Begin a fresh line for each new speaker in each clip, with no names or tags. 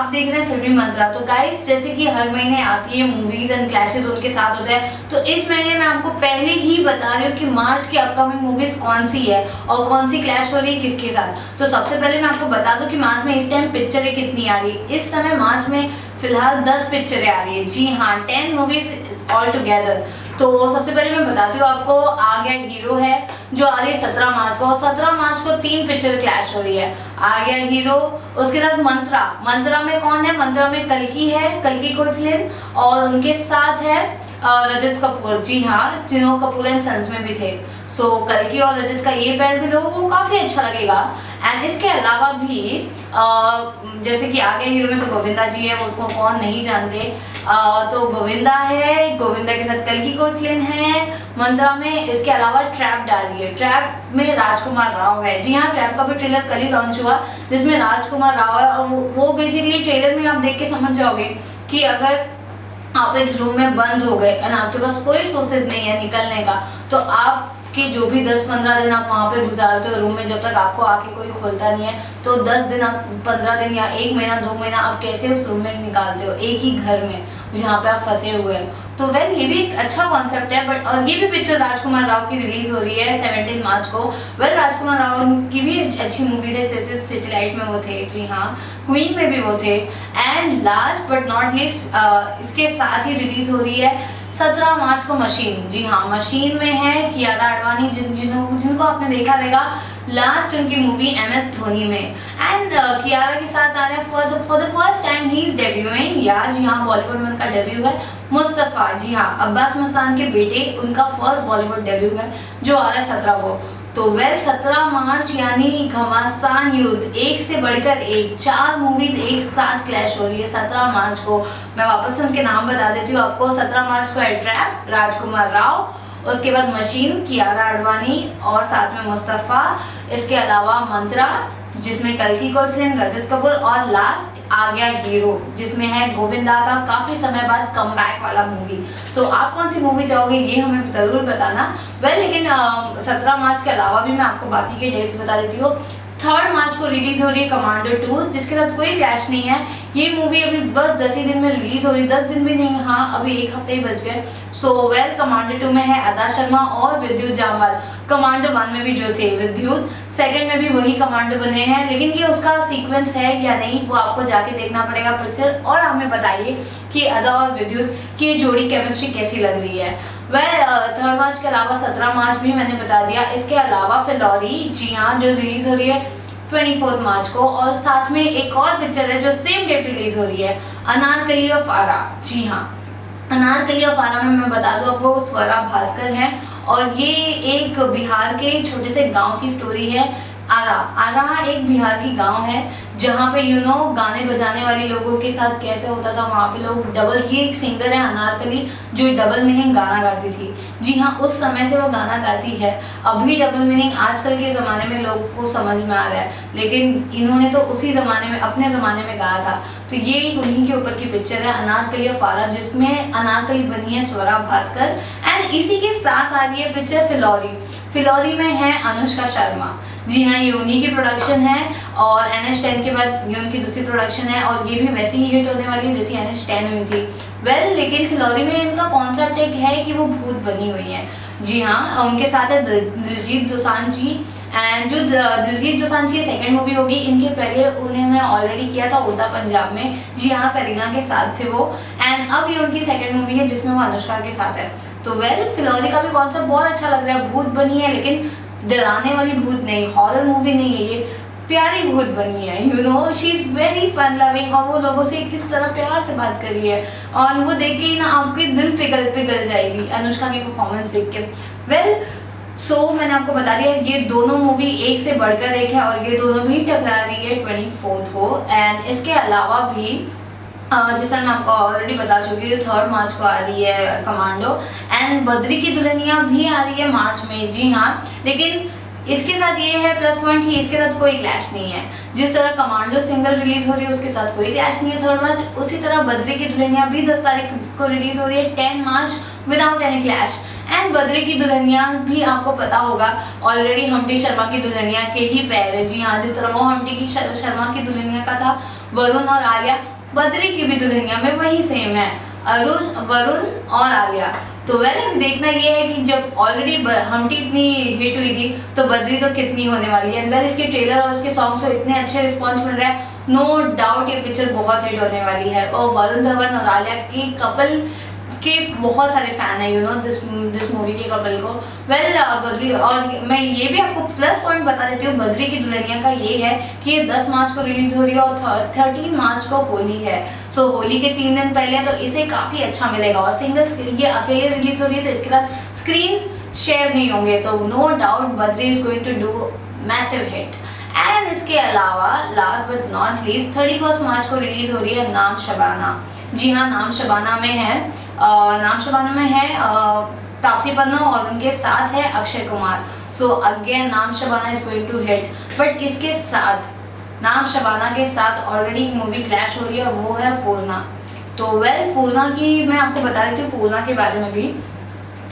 आप देख रहे हैं फिल्मी मंत्रा। तो गाइस, जैसे कि हर महीने आती है मूवीज एंड क्लैशेस उनके साथ होते हैं, तो इस महीने मैं आपको पहले ही बता रही हूँ कि मार्च की अपकमिंग मूवीज कौन सी है और कौन सी क्लैश हो रही है किसके साथ। तो सबसे पहले मैं आपको बता दूं कि मार्च में इस टाइम पिक्चरें कितनी आ रही है। इस समय मार्च में फिलहाल 10 पिक्चरें आ रही है। जी हाँ, 10 मूवीज ऑल टुगेदर। तो सबसे पहले मैं बताती हूँ आपको, आ गया हीरो है जो आ रही है 17 मार्च को, और 17 मार्च को 3 पिक्चर क्लैश हो रही है। आ गया हीरो, उसके साथ मंत्रा। मंत्रा में कौन है? मंत्रा में कल्कि है, कल्कि कोचलिन, और उनके साथ है रजत कपूर। जी हाँ, जिन्हों कपूर एंड सन्स में भी थे। सो कल्कि और रजत का ये पैर भी लोगों को काफी अच्छा लगेगा। एंड इसके अलावा भी जैसे कि आगे हीरो में तो गोविंदा जी है, उसको कौन नहीं जानते। तो गोविंदा है, गोविंदा के साथ कल्कि कोचलिन है मंत्रा में। इसके अलावा ट्रैप डाली है, ट्रैप में राजकुमार राव है। जी हाँ, ट्रैप का भी ट्रेलर कल ही लॉन्च हुआ जिसमें राजकुमार राव है, और वो बेसिकली ट्रेलर में आप देख के समझ जाओगे कि अगर आप एक रूम में बंद हो गए और आपके पास कोई सोर्सेज नहीं है निकलने का, तो आपके जो भी 10-15 दिन आप वहाँ पे गुजारते हो रूम में, जब तक आपको आके कोई खोलता नहीं है, तो 10 दिन आप 15 दिन या 1 महीना 2 महीना आप कैसे उस रूम में निकालते हो, एक ही घर में जहाँ पे आप फंसे हुए हैं। तो वेल, ये भी एक अच्छा कॉन्सेप्ट है। बट और ये भी पिक्चर राजकुमार राव की रिलीज हो रही है 17 मार्च को। वेल, राजकुमार राव की भी अच्छी मूवीज है, जैसे सिटीलाइट में वो थे। जी हाँ, क्वीन में भी वो थे। And last but not least, इसके साथ ही रिलीज हो रही है 17 मार्च को मशीन। जी हाँ, मशीन में है कियारा आडवाणी, जिनको आपने देखा रहेगा लास्ट उनकी मूवी MS धोनी में। एंड कियारा के साथ आ रहे हैं for the first time he is debuting. या जी हाँ, बॉलीवुड में उनका डेब्यू है मुस्तफा। जी हाँ, अब्बास मस्तान के बेटे, उनका फर्स्ट बॉलीवुड डेब्यू है जो आ रहा है 17 को। तो वेल, 17 मार्च यानी घमासान युद्ध, एक से बढ़कर एक, 4 मूवीज एक साथ क्लैश हो रही है 17 मार्च को। मैं वापस से उनके नाम बता देती हूँ आपको। 17 मार्च को है ट्रैप, राजकुमार राव, उसके बाद मशीन, कियारा आडवाणी, और साथ में मुस्तफा। इसके अलावा मंत्रा, जिसमें कल्कि कोचलिन, रजत कपूर, और लास्ट आ गया हीरो, जिसमें है गोविंदा का काफी समय बाद कमबैक वाला मूवी। तो आप कौन सी मूवी चाहोगे ये हमें जरूर बताना। वेल, लेकिन 17 मार्च के अलावा भी मैं आपको बाकी के डेट्स बता देती हूँ। 3 मार्च को रिलीज हो रही है कमांडो 2, जिसके साथ कोई क्लैश नहीं है। ये मूवी अभी बस 10 ही दिन में रिलीज हो रही है, 10 दिन भी नहीं, हाँ अभी 1 हफ्ते ही बच गए। सो वेल, कमांडो 2 में है अदा शर्मा और विद्युत जामवाल। कमांडो 1 में भी जो थे विद्युत, सेकंड में भी वही कमांडो बने हैं। लेकिन ये उसका सीक्वेंस है या नहीं, वो आपको जाके देखना पड़ेगा पिक्चर। और हमें बताइए कि अदा और विद्युत की जोड़ी केमिस्ट्री कैसी लग रही है। वेल, 3 मार्च के अलावा 17 मार्च भी मैंने बता दिया। इसके अलावा फिलौरी, जी हाँ, जो रिलीज हो रही है 24 मार्च को, और साथ में एक और पिक्चर है जो सेम डेट रिलीज हो रही है, अनारकली ऑफ आरा। जी हाँ, अनारकली ऑफ आरा में मैं बता दूं आपको, स्वरा भास्कर है, और ये एक बिहार के छोटे से गांव की स्टोरी है। आरा एक बिहार की गांव है जहाँ पे गाने बजाने वाले लोगों के साथ कैसे होता था, वहाँ पे लोग डबल, ये एक सिंगर है अनारकली जो डबल मीनिंग गाना गाती थी। जी हाँ, उस समय से वो गाना गाती है। अभी डबल मीनिंग आजकल के ज़माने में लोगों को समझ में आ रहा है, लेकिन इन्होंने तो उसी ज़माने में, अपने ज़माने में गाया था। तो ये एक उन्हीं के ऊपर की पिक्चर है, अनारकली ऑफ आरा, जिसमें अनारकली बनी है स्वरा भास्कर। एंड इसी के साथ आ रही है पिक्चर फिलौरी। फिलौरी में है अनुष्का शर्मा। जी हाँ, ये उन्हीं की प्रोडक्शन है, और NH10 के बाद ये उनकी दूसरी प्रोडक्शन है, और ये भी वैसी ही हिट होने वाली है जैसी NH10 हुई थी। वेल, लेकिन फिलौरी में इनका कॉन्सेप्ट एक है कि वो भूत बनी हुई है। जी हाँ, उनके साथ है दिलजीत दोसांझ जी। एंड जो दिलजीत दोसांझ की सेकंड मूवी होगी, इनके पहले उन्होंने ऑलरेडी किया था उड़ता पंजाब में। जी हाँ, करीना के साथ थे वो। एंड अब ये उनकी सेकंड मूवी है जिसमें वो अनुष्का के साथ है। तो वेल, फिलौरी का भी कॉन्सेप्ट बहुत अच्छा लग रहा है। भूत बनी है, लेकिन डराने वाली भूत नहीं, हॉरर मूवी नहीं है, ये प्यारी भूत बनी है। She is very fun loving, और वो लोगों से किस तरह प्यार से बात कर रही है, और वो देख के ना आपके दिल पिघल जाएगी अनुष्का की परफॉर्मेंस देख के। वेल, सो मैंने आपको बता दिया, ये दोनों मूवी एक से बढ़कर एक है, और ये दोनों भी टकरा रही है 24 को। एंड इसके अलावा भी जिसका मैं आपको ऑलरेडी बता चुकी हूँ, 3 मार्च को आ रही है कमांडो। एंड बद्री की दुल्हनिया भी आ रही है मार्च में। जी हाँ, लेकिन इसके साथ ये है प्लस पॉइंट कि इसके साथ कोई क्लैश नहीं है। जिस तरह कमांडो सिंगल रिलीज हो रही है, उसके साथ कोई क्लैश नहीं है 3 मार्च, उसी तरह बद्री की दुल्हनिया भी 10 तारीख को रिलीज हो रही है 10 March without any clash. And Badri ki Dulhania भी आपको पता होगा ऑलरेडी हम्टी शर्मा की दुल्हनिया के ही पैर है। जी हाँ, जिस तरह वो हम्टी की शर्मा की दुल्हनिया का था वरुण और आलिया, बद्री की भी दुल्हनिया में वही सेम है, अरुण, वरुण और आलिया। तो अभी देखना ये है कि जब ऑलरेडी हमटी इतनी हिट हुई थी तो बद्री तो कितनी होने वाली है। एंड इसके ट्रेलर और उसके सॉन्ग्स को इतने अच्छे रिस्पॉन्स मिल रहा है, नो डाउट ये पिक्चर बहुत हिट होने वाली है। और वरुण धवन और आलिया की कपल के बहुत सारे फैन है, यू नो दिस मूवी के कपल को। बद्री, और मैं ये भी आपको प्लस पॉइंट बता देती हूँ बद्री की दुल्हनिया का, ये है कि ये 10 मार्च को रिलीज हो रही है और 13 मार्च को होली है। सो होली के 3 दिन पहले, तो इसे काफ़ी अच्छा मिलेगा। और सिंगल ये अकेले रिलीज हो रही है तो इसके साथ स्क्रीन्स शेयर नहीं होंगे, तो no doubt Badri is going to do massive hit. And इसके अलावा last but not least 31 March को रिलीज हो रही है नाम शबाना। जी हाँ, नाम शबाना में है तापसी पन्नू और उनके साथ है Akshay Kumar. So again Naam Shabana is going to hit. But इसके साथ नाम शबाना के साथ ऑलरेडी मूवी क्लैश हो रही है, वो है पूर्णा। तो पूर्णा की मैं आपको बता देती हूँ पूर्णा के बारे में भी।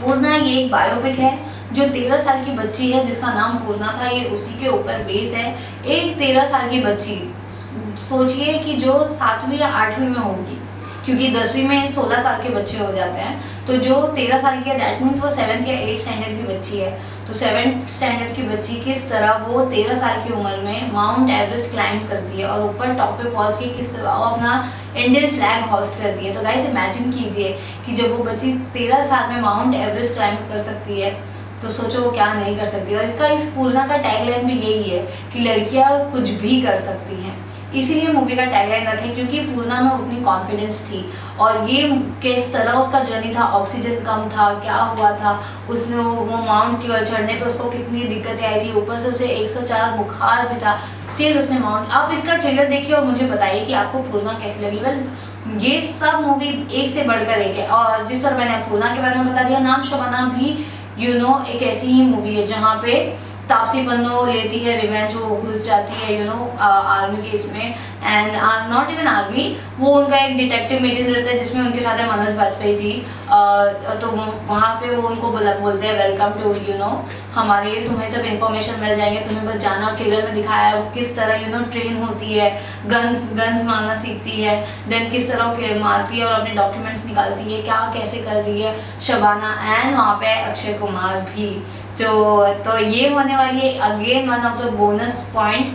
पूर्णा ये एक बायोपिक है जो 13 साल की बच्ची है जिसका नाम पूर्णा था, ये उसी के ऊपर बेस है। एक 13 साल की बच्ची, सोचिए कि जो 7वीं या 8वीं में होगी, क्योंकि 10वीं में 16 साल के बच्चे हो जाते हैं, तो जो 13 साल की है दैट मीन्स वो 7th या 8th स्टैंडर्ड की बच्ची है। तो 7th स्टैंडर्ड की बच्ची किस तरह वो 13 साल की उम्र में माउंट एवरेस्ट क्लाइंब करती है और ऊपर टॉप पे पहुंच के किस तरह वो अपना इंडियन फ्लैग होस्ट करती है। तो गाइस इमेजिन कीजिए कि जब वो बच्ची 13 साल में माउंट एवरेस्ट क्लाइंब कर सकती है तो सोचो वो क्या नहीं कर सकती। और इस पूर्णा का टैगलाइन भी यही है कि लड़कियां कुछ भी कर सकती हैं, इसीलिए मूवी का टैगलाइन रखें, क्योंकि पूर्णा में उतनी कॉन्फिडेंस थी। और ये किस तरह उसका जर्नी था, ऑक्सीजन कम था, क्या हुआ था, उसने वो माउंट चढ़ने पे उसको कितनी दिक्कतें आई थी, ऊपर से उसे 104 बुखार भी था, स्टिल उसने माउंट। आप इसका ट्रेलर देखिए और मुझे बताइए कि आपको पूर्णा कैसी लगी। ये सब मूवी एक से बढ़कर एक है। और जिस तरह मैंने पूर्णा के बारे में बता दिया, नाम शबाना भी एक ऐसी ही मूवी है जहाँ पे तापसी पन्नू लेती है रिवेंज, वो घुस जाती है आर्मी के इसमें, एंड नॉट इवन आर्मी, वो उनका एक डिटेक्टिव मेजर रहता है जिसमें उनके साथ है मनोज बाजपेयी जी। तो वहाँ पे वो उनको बोलते हैं वेलकम टू हमारे, तुम्हें सब इन्फॉर्मेशन मिल जाएंगे, तुम्हें बस जाना। ट्रेलर में दिखाया है वो किस तरह ट्रेन होती है, गन्स मारना सीखती है, देन किस तरह मारती है और अपने डॉक्यूमेंट्स निकालती है, क्या कैसे कर रही है शबाना। एंड वहाँ पे अक्षय कुमार भी, तो ये होने वाली है again one of the bonus point.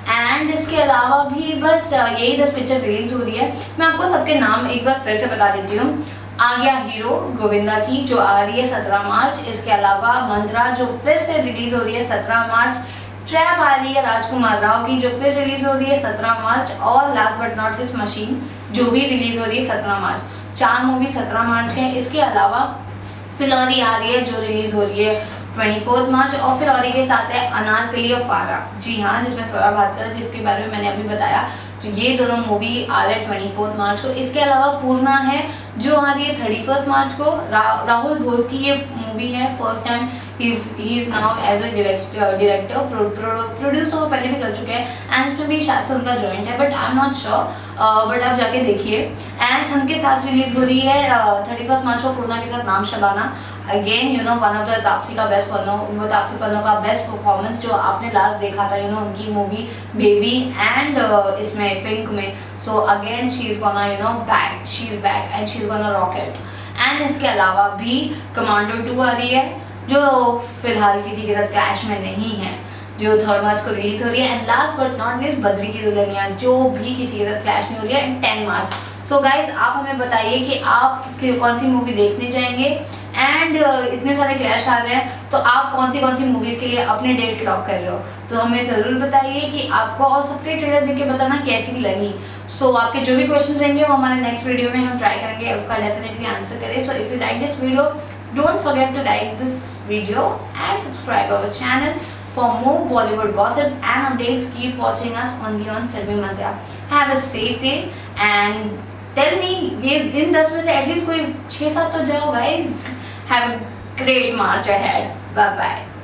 And इसके अलावा भी बस यही 10 पिक्चर रिलीज हो रही है। मैं आपको सबके नाम एक बार फिर से बता देती हूँ। आ गया हीरो गोविंदा की जो आ रही है 17 मार्च। इसके अलावा मंत्रा जो फिर से रिलीज हो रही है 17 मार्च। ट्रैप आ रही है राजकुमार राव की जो फिर रिलीज हो रही है 17 मार्च। और last but not list machine जो भी रिलीज हो रही है 17 मार्च। 4 मूवी 17 मार्च के हैं। इसके अलावा फिलौरी आ रही है जो रिलीज हो रही है 24 मार्च। और फिलौरी के साथ है अनारकली और फारा, जी हाँ, जिसमें स्वरा भास्कर है, जिसके बारे में मैंने अभी बताया। तो ये दोनों मूवी आ रहे हैं 24 मार्च को। इसके अलावा पूर्णा है जो आ रही है 31 मार्च को। राहुल घोष की ये मूवी है, first time he is now as a director, producer वो पहले भी कर चुके हैं, एंड इसमें भी शायद से उनका जॉइंट है, but I am not sure, but आप जाके देखिए। एंड उनके साथ रिलीज हो रही है 31 मार्च को पूर्णा के साथ नाम Shabana. Again one of the Taapsee का बेस्ट तापसी पन्नू का बेस्ट परफॉर्मेंस जो आपने लास्ट देखा था उनकी मूवी बेबी एंड इसमें पिंक में। So again she is gonna back, she is back and she is gonna rocket. And इसके अलावा भी कमांडो 2 आ रही है जो फिलहाल किसी के साथ क्लैश में नहीं है, जो 3 मार्च को रिलीज हो रही है। And last but not least Badri ki Dulhania जो भी किसी के साथ क्लैश नहीं हो रही है, एंड 10 मार्च। सो गाइज आप हमें बताइए कि आप कौन सी मूवी देखने जाएंगे। एंड इतने सारे क्लैश आ रहे हैं तो आप कौन सी मूवीज़ के लिए अपने डेट्स लॉक कर रहे हो, तो हमें ज़रूर बताइए कि आपको, और सबके ट्रेलर देख के बताना कैसी लगी। सो आपके जो भी क्वेश्चन रहेंगे वो हमारे नेक्स्ट वीडियो में हम ट्राई करेंगे उसका डेफिनेटली आंसर करें। So if you like this video don't forget to like this video and subscribe our channel for more Bollywood gossip and updates. Keep watching us only on Filmy Mazza. Have a safe day and tell me इन 10 में से at least कोई 6-7 तो जाओ guys. Have a great March ahead. Bye bye.